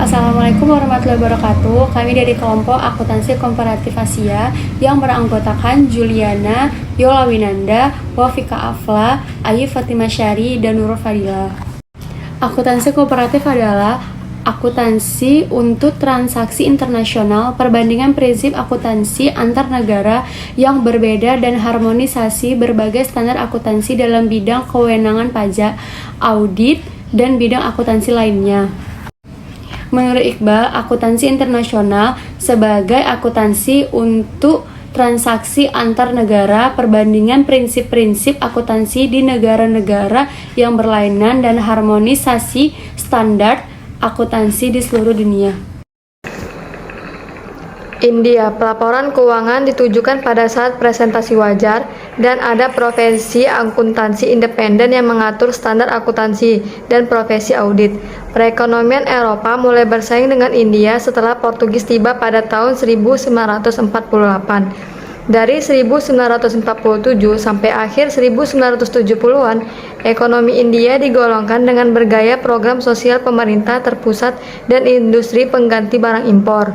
Assalamualaikum warahmatullahi wabarakatuh. Kami dari kelompok akuntansi komparatif Asia yang beranggotakan Juliana, Yola Winanda, Wafika Afla, Ayu Fatimah Syari, dan Nurul Fadila. Akuntansi kooperatif adalah akuntansi untuk transaksi internasional, perbandingan prinsip akuntansi antar negara yang berbeda dan harmonisasi berbagai standar akuntansi dalam bidang kewenangan pajak, audit, dan bidang akuntansi lainnya. Menurut Iqbal, akuntansi internasional sebagai akuntansi untuk transaksi antar negara, perbandingan prinsip-prinsip akuntansi di negara-negara yang berlainan dan harmonisasi standar akuntansi di seluruh dunia. India, pelaporan keuangan ditujukan pada saat presentasi wajar dan ada profesi akuntansi independen yang mengatur standar akuntansi dan profesi audit. Perekonomian Eropa mulai bersaing dengan India setelah Portugis tiba pada tahun 1948. Dari 1947 sampai akhir 1970-an, ekonomi India digolongkan dengan bergaya program sosial pemerintah terpusat dan industri pengganti barang impor.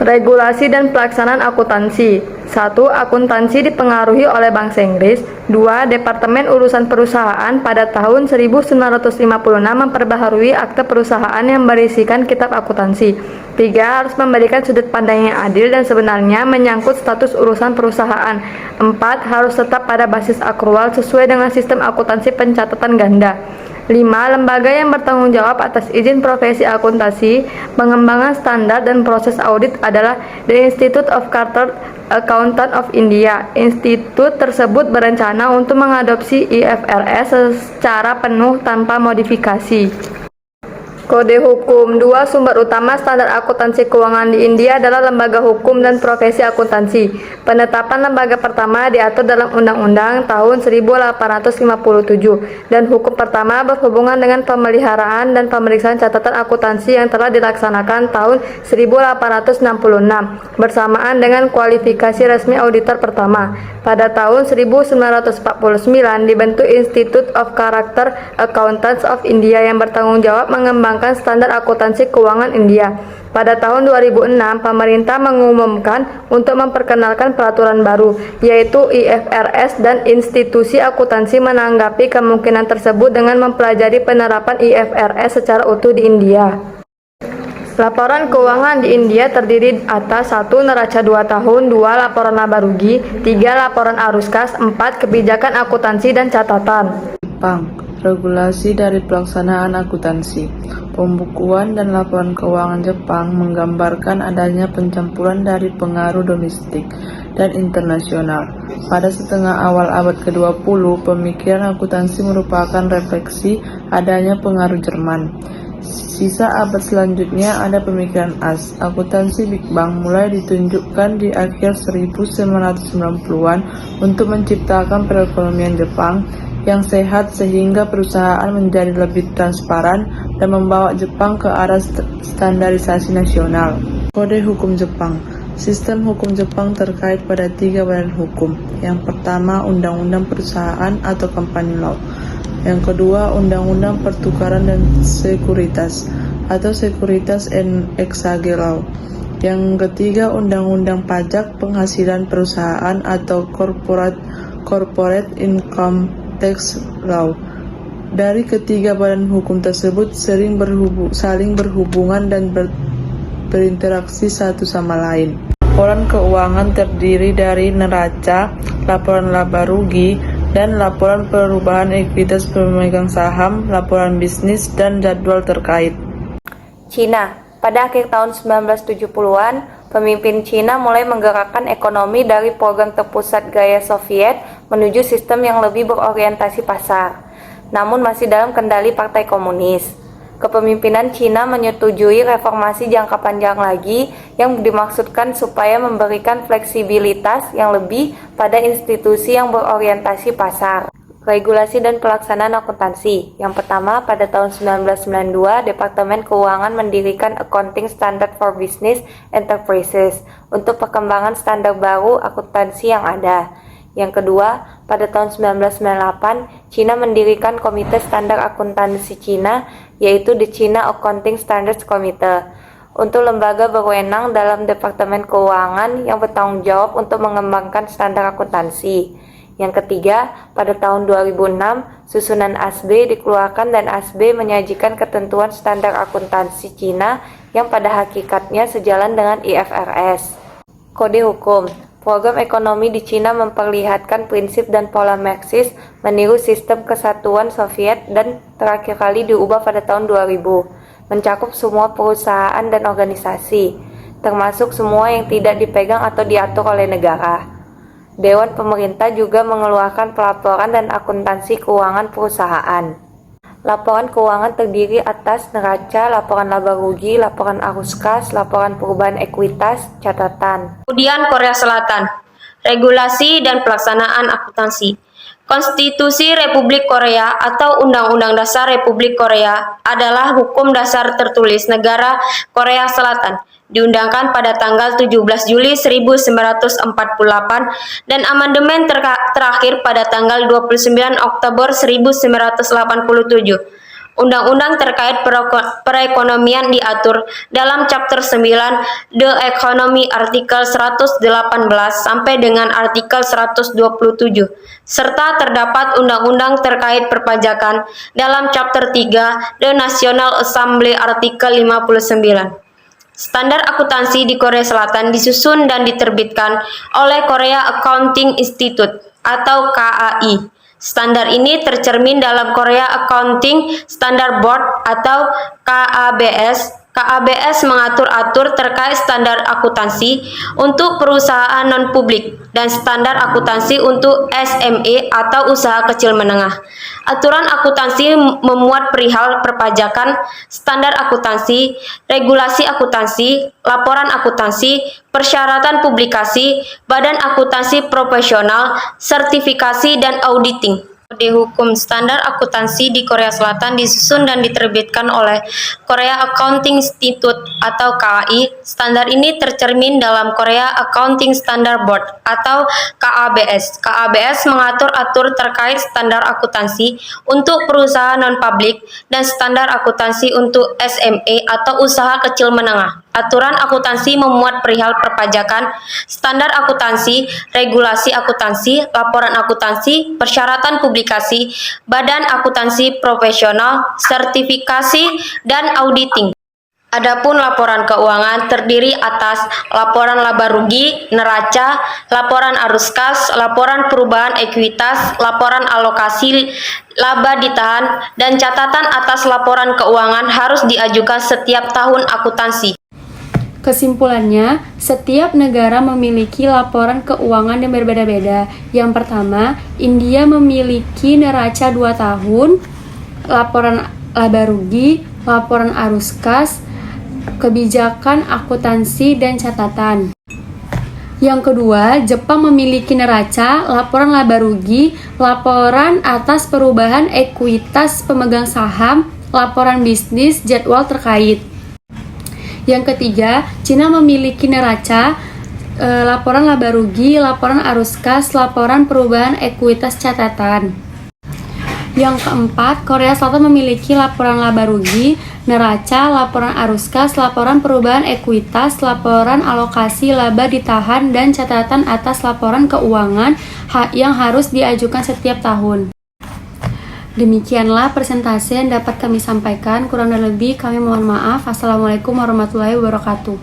Regulasi dan pelaksanaan akuntansi. 1. Akuntansi dipengaruhi oleh bangsa Inggris. 2. Departemen Urusan Perusahaan pada tahun 1956 memperbaharui akte perusahaan yang berisikan kitab akuntansi. 3. Harus memberikan sudut pandang yang adil dan sebenarnya menyangkut status urusan perusahaan. 4. Harus tetap pada basis akrual sesuai dengan sistem akuntansi pencatatan ganda. 5. Lembaga yang bertanggung jawab atas izin profesi akuntansi, pengembangan standar dan proses audit adalah The Institute of Chartered Accountants of India. Institut tersebut berencana untuk mengadopsi IFRS secara penuh tanpa modifikasi. Kode Hukum. 2. Sumber utama standar akuntansi keuangan di India adalah lembaga hukum dan profesi akuntansi. Penetapan lembaga pertama diatur dalam Undang-Undang tahun 1857 dan hukum pertama berhubungan dengan pemeliharaan dan pemeriksaan catatan akuntansi yang telah dilaksanakan tahun 1866 bersamaan dengan kualifikasi resmi auditor pertama. Pada tahun 1949 dibentuk Institute of Chartered Accountants of India yang bertanggung jawab mengembangkan standar akuntansi keuangan India. Pada tahun 2006, pemerintah mengumumkan untuk memperkenalkan peraturan baru, yaitu IFRS, dan institusi akuntansi menanggapi kemungkinan tersebut dengan mempelajari penerapan IFRS secara utuh di India. Laporan keuangan di India terdiri atas 1. Neraca 2 tahun, 2. Laporan laba rugi, 3. Laporan arus kas, 4. Kebijakan akuntansi dan catatan. Jepang, regulasi dari pelaksanaan akuntansi. Pembukuan dan laporan keuangan Jepang menggambarkan adanya pencampuran dari pengaruh domestik dan internasional. Pada setengah awal abad ke-20, pemikiran akuntansi merupakan refleksi adanya pengaruh Jerman. Sisa abad selanjutnya ada pemikiran as. Akuntansi Big Bang mulai ditunjukkan di akhir 1990-an untuk menciptakan perekonomian Jepang yang sehat sehingga perusahaan menjadi lebih transparan dan membawa Jepang ke arah standarisasi nasional. Kode Hukum Jepang. Sistem hukum Jepang terkait pada 3 badan hukum. Yang pertama, Undang-Undang Perusahaan atau Company Law. Yang kedua, Undang-Undang Pertukaran dan Sekuritas atau Securities and Exchange Law. Yang ketiga, Undang-Undang Pajak Penghasilan Perusahaan atau Corporate Income Tax Law. Dari ketiga badan hukum tersebut saling berhubungan dan berinteraksi satu sama lain. Laporan keuangan terdiri dari neraca, laporan laba rugi, dan laporan perubahan ekuitas pemegang saham, laporan bisnis, dan jadwal terkait. Cina. Pada akhir tahun 1970-an, pemimpin Cina mulai menggerakkan ekonomi dari program terpusat gaya Soviet menuju sistem yang lebih berorientasi pasar, namun masih dalam kendali Partai Komunis. Kepemimpinan Cina menyetujui reformasi jangka panjang lagi yang dimaksudkan supaya memberikan fleksibilitas yang lebih pada institusi yang berorientasi pasar. Regulasi dan pelaksanaan akuntansi. Yang pertama, pada tahun 1992, Departemen Keuangan mendirikan Accounting Standard for Business Enterprises untuk perkembangan standar baru akuntansi yang ada. Yang kedua, pada tahun 1998, Cina mendirikan Komite Standar Akuntansi Cina yaitu the China Accounting Standards Committee, untuk lembaga berwenang dalam Departemen Keuangan yang bertanggung jawab untuk mengembangkan standar akuntansi. Yang ketiga, pada tahun 2006, susunan ASB dikeluarkan dan ASB menyajikan ketentuan standar akuntansi Cina yang pada hakikatnya sejalan dengan IFRS. Kode hukum. Program ekonomi di Cina memperlihatkan prinsip dan pola Marxis meniru sistem kesatuan Soviet dan terakhir kali diubah pada tahun 2000, mencakup semua perusahaan dan organisasi, termasuk semua yang tidak dipegang atau diatur oleh negara. Dewan Pemerintah juga mengeluarkan pelaporan dan akuntansi keuangan perusahaan. Laporan keuangan terdiri atas neraca, laporan laba rugi, laporan arus kas, laporan perubahan ekuitas, catatan. Kemudian Korea Selatan, regulasi dan pelaksanaan akuntansi. Konstitusi Republik Korea atau Undang-Undang Dasar Republik Korea adalah hukum dasar tertulis negara Korea Selatan. Diundangkan pada tanggal 17 Juli 1948 dan amandemen terakhir pada tanggal 29 Oktober 1987. Undang-undang terkait perekonomian diatur dalam Chapter 9 The Economy artikel 118 sampai dengan artikel 127, serta terdapat undang-undang terkait perpajakan dalam Chapter 3 The National Assembly artikel 59. Standar akuntansi di Korea Selatan disusun dan diterbitkan oleh Korea Accounting Institute atau KAI. Standar ini tercermin dalam Korea Accounting Standard Board atau KABS. KABS mengatur-atur terkait standar akuntansi untuk perusahaan non-publik dan standar akuntansi untuk SME atau usaha kecil menengah. Aturan akuntansi memuat perihal perpajakan, standar akuntansi, regulasi akuntansi, laporan akuntansi, persyaratan publikasi, badan akuntansi profesional, sertifikasi, dan auditing. Kode hukum standar akuntansi di Korea Selatan disusun dan diterbitkan oleh Korea Accounting Institute atau KAI. Standar ini tercermin dalam Korea Accounting Standard Board atau KABS. KABS mengatur-atur terkait standar akuntansi untuk perusahaan non-publik dan standar akuntansi untuk SME atau usaha kecil menengah. Aturan akuntansi memuat perihal perpajakan, standar akuntansi, regulasi akuntansi, laporan akuntansi, persyaratan publikasi, badan akuntansi profesional, sertifikasi, dan auditing. Adapun laporan keuangan terdiri atas laporan laba rugi, neraca, laporan arus kas, laporan perubahan ekuitas, laporan alokasi laba ditahan, dan catatan atas laporan keuangan harus diajukan setiap tahun akuntansi. Kesimpulannya, setiap negara memiliki laporan keuangan yang berbeda-beda. Yang pertama, India memiliki neraca 2 tahun, laporan laba rugi, laporan arus kas, kebijakan akuntansi, dan catatan. Yang kedua, Jepang memiliki neraca, laporan laba rugi, laporan atas perubahan ekuitas pemegang saham, laporan bisnis, jadwal terkait. Yang ketiga, Cina memiliki neraca, laporan laba rugi, laporan arus kas, laporan perubahan ekuitas, catatan. Yang keempat, Korea Selatan memiliki laporan laba rugi, neraca, laporan arus kas, laporan perubahan ekuitas, laporan alokasi laba ditahan, dan catatan atas laporan keuangan yang harus diajukan setiap tahun. Demikianlah presentasi yang dapat kami sampaikan. Kurang dan lebih kami mohon maaf. Assalamualaikum warahmatullahi wabarakatuh.